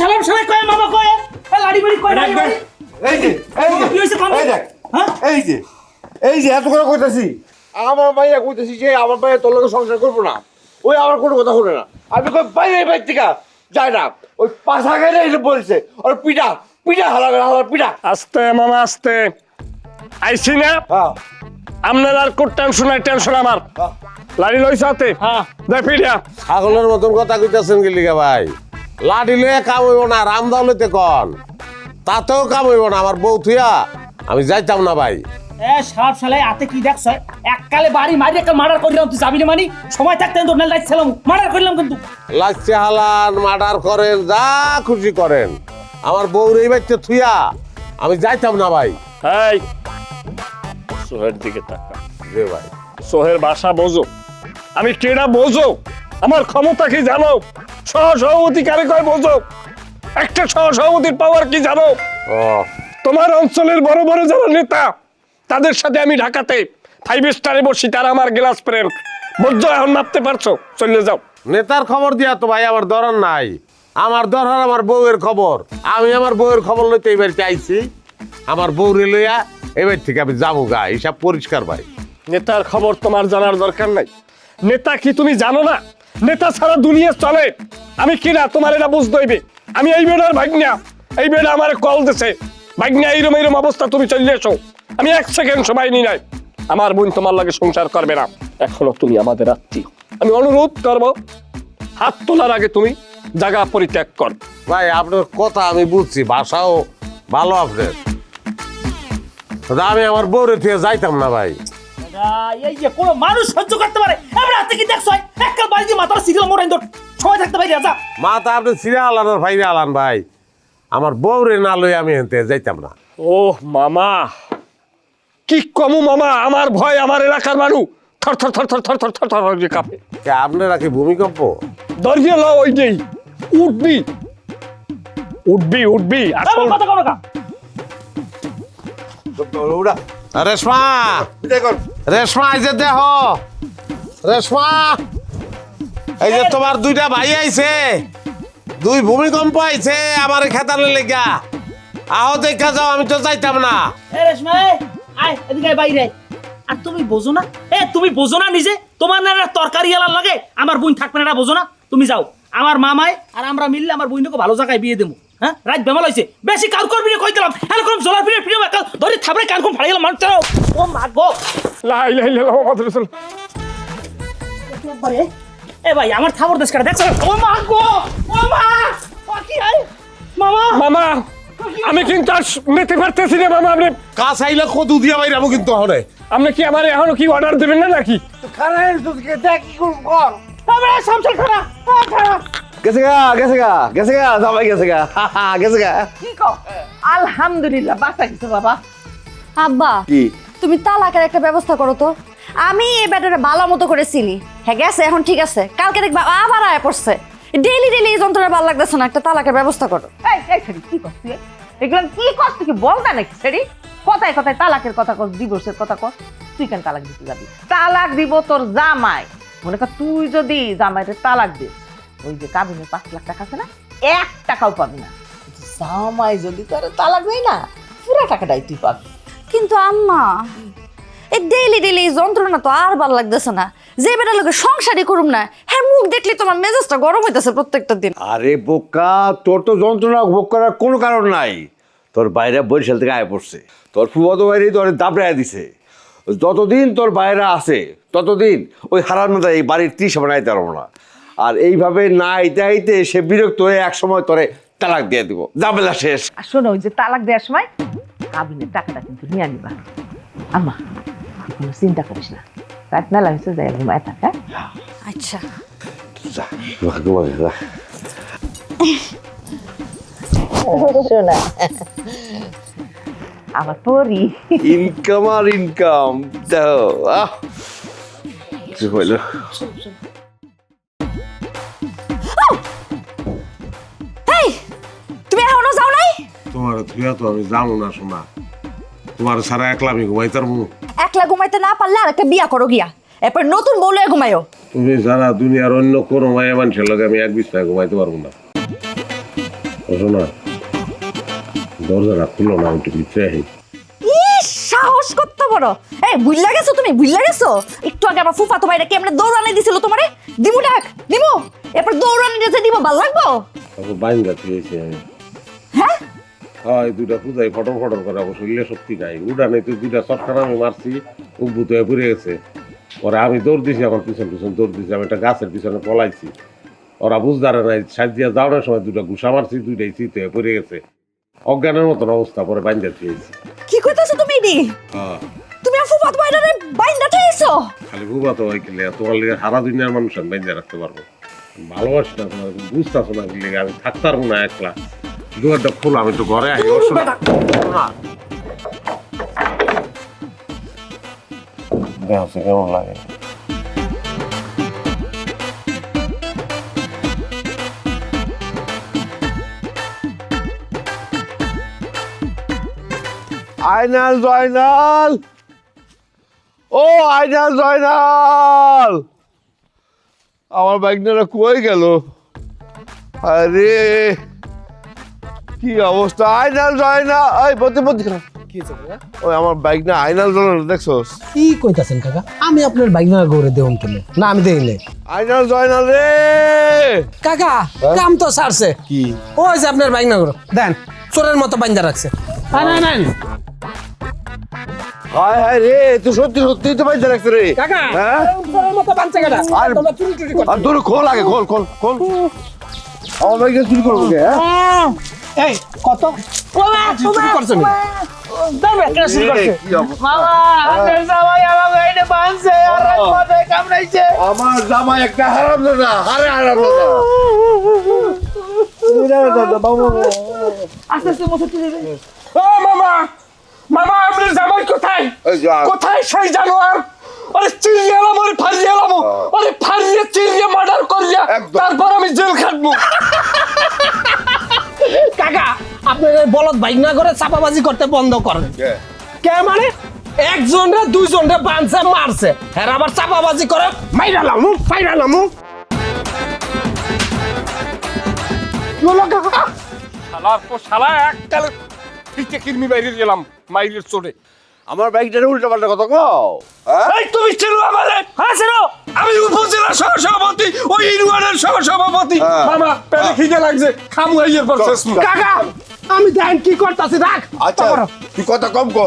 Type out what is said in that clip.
সালাম সালাম কয় মামা কয় লাড়ি বাড়ি কয় লাড়ি বাড়ি এই যে কি হইছে কোন এই দেখ হ্যাঁ এই যে এত করে কইতাছি আমার ভাইয়া কইতাছি যে আমার ভাইয়া তোর লগে সংসার করবো না ওই আমার কোনো কথা শুনে না আমি কই বাইরে বাইর থেকে যাই না ওই পাশা গায়ে এসে বলছে ওর পিঠা পিঠা হালার পিঠা আস্তে মামা আস্তে আইছি না হ্যাঁ আপনার আর কোন টেনশন আমার লাড়ি লইছ হাতে হ্যাঁ দে ফিরিয়া ছাগলের মতন কথা কইতাছেন কি লিগা ভাই লাঠি লইয়া কাম হইব না রামদাও লইতে কন তাতেও কাম হইব না আমার বউ থুইয়া আমি যাইতাম না ভাই এ সাপ শালাই আতে কি দেখছ এককালে বাড়ি মারি একটা মার্ডার করিলাম তুই যাবি না মানি সময় থাকতে তো নেল যাইছিলাম মার্ডার করিলাম কিন্তু লাগছে হালান মার্ডার করেন যা খুশি করেন আমার বউর এই বাচ্চা থুইয়া আমি যাইতাম না ভাই এই সোহের দিকে তাকা রে ভাই সোহের ভাষা বোঝো আমি কেডা বোঝো আমার ক্ষমতা কি জানো সহসভাপতি কারে কয় বোঝো একটা সহসভাপতির পাওয়ার কি জানো ও তোমার অঞ্চলের বড় বড় যারা নেতা তাদের সাথে আমি ঢাকাতে 5 স্টারে বসি তারা আমার গ্লাস প্রেম বুঝছো এখন মাপতে পারছো চলে যাও নেতার খবর দিয়া তো ভাই আমার দরন নাই আমার দরকার আমার বউয়ের খবর আমি আমার বউয়ের খবর লইতে এবার চাইছি আমার বউরে লইয়া এবার থেকে আমি যাবো গা হিসাব পরিষ্কার ভাই নেতার খবর তোমার জানার দরকার নাই নেতা কি তুমি জানো না নেতা ছাড়া দুনিয়া চলে আমি কিনা তোমার এটা বুঝতে হইবে আমি এই বেড়ার ভাগ্না এই বেড়া আমার কল দিছে ভাগ্না এইরম অবস্থা তুমি চলে এসো আমি 1 সেকেন্ড সময় নি নাই আমার বোন তোমার লাগে সংসার করবে না এখনো তুমি আমাদের আত্মীয় আমি অনুরোধ করবো হাত তোলার আগে তুমি জায়গা পরিত্যাগ কর ভাই আপনার কথা আমি বুঝছি ভাষাও ভালো আপনার আমি আমার বউরে থেকে যাইতাম না ভাই এই যে কোন মানুষ সহ্য করতে পারে আমরা আতে কি দেখছ এককাল বাড়ি দিয়ে মাথার সিরিয়াল মোড়াইন তোর সময় থাকতে পারি যা মাথা আপনি ছিঁড়ে আলান আর ভাইরে আলান ভাই আমার বউরে না লই আমি এনতে যাইতাম না ও মামা কি কমু মামা আমার ভয় আমার এলাকার মানুষ থর থর থর থর থর থর থর থর করে কাঁপে কে আপনারা কি ভূমিকম্প দরজা লাও ওই যেই উঠবি উঠবি উঠবি আসল কথা কোন কা ওরা রেশমা দেখুন রেশমা এই যে দেহ রেশমা এই যে তোমার দুইটা ভাই আইছে দুই ভূমিকম্প আইছে আমার খেতালে লেগা আহো দেখা যাও আমি তো যাইতাম না এ রেশমা আয় এদিকে বাইরে আর তুমি বোঝো না তুমি বোঝো না নিজে তোমার না তরকারি এলার লাগে আমার বোন থাকবে না বোঝো না তুমি যাও আমার মামায় আর আমরা মিললে আমার বোনকে ভালো জায়গায় বিয়ে দেবো হ্যাঁ রাত বেমাল হয়েছে বেশি কাজ করবি না কই দিলাম এরকম জলার ফিরে ফিরে ধরে থাপড়ে কান ফাড়ে গেলাম মানুষ ও মা গো লা ইলাহা ইল্লাল্লাহ মুহাম্মাদুর রাসূল এ ভাই আমার থাপড় দেশ কাটা দেখছ ও মা গো ও মা ও কি আই মামা মামা আমি কিন্তু আর নিতে পারতেছি না মামা আপনি কাজ আইলে কদু দিয়া বাইরাবো কিন্তু হরে আপনি কি আমার এখনো কি অর্ডার দেবেন না নাকি খারাপ তোকে দেখ কি কর আমরা সমস্যা খারাপ খারাপ গেছে গা জামাই গেছে গা কি কও আলহামদুলিল্লাহ বাঁচা গেছে বাবা আব্বা কি তুমি তালাকের একটা ব্যবস্থা করো তো আমি এই ব্যাটারে ভালো মতো করে চিনি হ্যাঁ গেছে এখন ঠিক আছে কালকে দেখবা আবার আয় পড়ছে ডেইলি এই যন্ত্রণা ভালো লাগতেছে না একটা তালাকের ব্যবস্থা করো এই ছেড়ি কি করছিস এগুলো কি করছিস কি বল না নাকি ছেড়ি কথায় কথায় তালাকের কথা কর ডিভোর্সের কথা কর তুই কেন তালাক দিতে যাবি তালাক দিব তোর জামাই মনে কর তুই যদি জামাইরে তালাক দিস ওই যে কাবিনের 5 লাখ টাকা আছে না 1 টাকাও পাবি না জামাই যদি তোর তালাক দেয় না পুরো টাকাটাই তুই পাবি কিন্তু আম্মা এই ডেইলি এই যন্ত্রণা তো আর ভালো লাগতেছে না যে বেটার লোকে সংসারই করুম না হ্যাঁ মুখ দেখলে তোমার মেজাজটা গরম হইতেছে প্রত্যেকটা দিন আরে বোকা তোর তো যন্ত্রণা ভোগ করার কোনো কারণ নাই তোর বাইরে বরিশাল থেকে আয় পড়ছে তোর ফুয়াতো বাইরে তোর দাবড়ায় দিছে যতদিন তোর বাইরে আছে ততদিন ওই হারানোটা এই বাড়ির 30 বানাইতে পারবো না আর এইভাবে না আইতে সে বিরক্ত হয়ে এক সময় তোরে তালাক দিয়ে দিব জামেলা শেষ আর শোনো ওই যে তালাক দেওয়ার সময় কাবিনের টাকাটা কিন্তু নিয়ে আনিবা আম্মা তুই কোনো চিন্তা করিস না রাত মেলা হয়েছে যাই ঘুমায় থাক হ্যাঁ আচ্ছা যা ঘুমা যা শোনা আমার পরি ইনকাম আর ইনকাম দাও কি হইলো এই তুমি এখনো যাও নাই তোমার থুয়া তো আমি যাবো না শোনা তোমার সারা একলা আমি ঘুমাইতে পারবো একলা ঘুমাইতে না পারলে আর একটা বিয়া করো গিয়া এরপর নতুন বউ লয়ে ঘুমাইও তুমি সারা দুনিয়ার অন্য কোনো মায়া মানুষের লগে আমি এক বিছানায় ঘুমাইতে পারবো না শোনা দরজাটা খুলো না, একটু ভিতরে আহি। ইস, সাহস কত বড়! এই ভুইল্লা গেছো তুমি, ভুইল্লা গেছো? একটু আগে আমার ফুফাতো ভাইরা কেমনে দৌড়ানি দিছিল তোমারে? দিমু ডাক, দিমু। এরপর দৌড়ানি দিতে দিব, ভাল লাগবো? তারপর বাইন্দা থুয়েছি আমি। হ্যাঁ? হয় দুইটা পূজায় ফটর ফটর করে, অবশ্য শরীরে শক্তি নাই। উড়ানে তো দুইটা চটকানা আমি মারছি, উদ্ভূত হয়ে পড়ে গেছে। পরে আমি দৌড় দিছি, আমার পিছন পিছন দৌড় দিছি, আমি একটা গাছের পিছনে পলাইছি। ওরা বুঝদারে নাই, সাইড দিয়া যাওয়ার সময় দুটা ঘুষা মারছি, দুইটাই চিত হয়ে পড়ে গেছে। অজ্ঞানের মতন অবস্থা, পরে বাইন্দা থুয়েছি। কি কইতাছো তুমি এডি? হ্যাঁ, তুমি আর ফুফাতো ভাইরারে বাইন্দা ঠাইছো? খালি বুবা তো হয় কিলে, তোমার লিগে সারা দুনিয়ার মানুষ আমি বাইন্দা রাখতে পারবো। ভালোবাসি না তোমার, বুঝতেছো না কি লিগে আমি থাকতে পারবো না একলা। দুয়ারটা খোলো, আমি তো ঘরে আহি। দেখো কেমন লাগে। আইনাল জয়নাল, ও আইনাল জয়নাল, আমার বাইকটা কই গেল? আরে কি অবস্থা! আইনাল জয়নাল, এই বলতে বলতে ওই আমার বাইক না আইনাল জয়নাল, দেখছোস? কি কইতাছেন কাকা? আমি আপনার বাইক না করে দেউন কেন? না আমি দেই নাই। আইনাল জয়নাল রে! কাকা কাম তো সারছে। কি? ওই যে আপনার বাইক না করে দেন, চোরের মতো বাইন্দা রাখছে। না না হায় হায় রে, তুই সত্যি সত্যি তো বাইক রাখছে রে। কাকা হ্যাঁ? চোরের মতো বানছে কাটা। আর- তোমরা চুরি টুরি করো। আর তোর খোল আগে, খোল খোল খোল। আমার বাইকটা চুরি করবো কে? হ্যাঁ? এই কত চুরি করছো নি? দাম একটা শুরু করছে। কি অবস্থা? মামা, আপনার জামাই আমাকে এটা বাঁধছে আর মাথায় কামড়াইছে। আমার জামাই একটা হারামজাদা, হারামজাদা। আস্তে আস্তে মশা তুলে দে। ও মামা, মামা আপনার জামাই কোথায়? এই যে কোথায় সেই জানোয়ার? আরে চিড়িয়ে এলাম, আরে ফারিয়ে এলাম, আরে ফারিয়ে চিড়িয়ে মার্ডার করিয়া একদম। তারপর আমি জেল খাটবো। কাকা আপনার এই বলদ বাইক না করে চাপাবাজি করতে বন্ধ করেন। কে মানে? একজনরা দুইজনরা বানছে মারছে, হ্যাঁ আবার চাপাবাজি করে মাইরালাম ফাইরালাম। শালা এককালে পিঠে কিরমি বাইরে গেলাম মাইলের চোরে। আমার বাইকটার উল্টা পাল্টা কথা কও। হ্যাঁ? এই তুমি ছিল আমারে? হ্যাঁ ছিল। আমি উপজেলা সহসভাপতি, ওই ইউনিয়নের সহসভাপতি। হ্যাঁ। মামা পেটে খিদে লাগছে, খামু আইয়ের পর শেষ। কাকা আমি দেন কি করতেছি, রাখ। আচ্ছা তুই কথা কম কো।